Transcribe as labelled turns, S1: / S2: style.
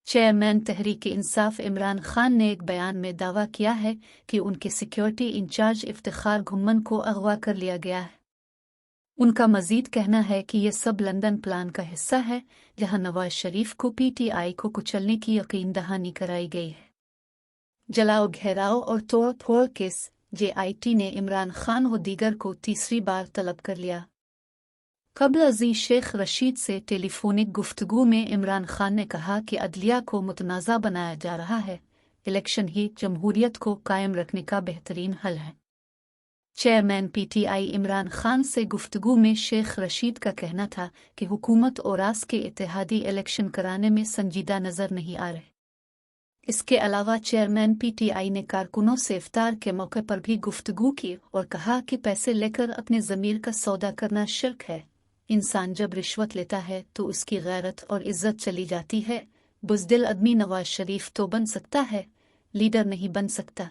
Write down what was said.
S1: Chairman Tehreek Insaf Imran Khan نے ایک بیان میں دعویٰ کیا ہے کہ ان کے سیکیورٹی انچارج افتخار گھمن کو اغوا کر لیا گیا ہے۔ ان کا مزید کہنا ہے کہ یہ سب لندن پلان کا حصہ ہے، جہاں نواز شریف کو پی ٹی آئی کو کچلنے کی یقین دہانی کرائی گئی ہے۔ جلاؤ، گھیراؤ اور توڑ پھوڑ کیس جے آئی ٹی نے عمران خان و دیگر کو تیسری بار طلب کر لیا۔ قبل ازیں شیخ رشید سے ٹیلی فونک گفتگو میں عمران خان نے کہا کہ عدلیہ کو متنازع بنایا جا رہا ہے، الیکشن ہی جمہوریت کو قائم رکھنے کا بہترین حل ہے۔ Chairman P T I Imran Khan سے گفتگو میں شیخ رشید کا کہنا تھا کہ حکومت اور راس کے اتحادی الیکشن کرانے میں سنجیدہ نظر نہیں آ رہے۔ اس کے علاوہ چیئرمین پی ٹی آئی نے کارکنوں سے افطار کے موقع پر بھی گفتگو کی اور کہا کہ پیسے لے کر اپنے ضمیر کا سودا کرنا شرک ہے۔ انسان جب رشوت لیتا ہے تو اس کی غیرت اور عزت چلی جاتی ہے۔ بزدل آدمی نواز شریف تو بن سکتا ہے، لیڈر نہیں بن سکتا۔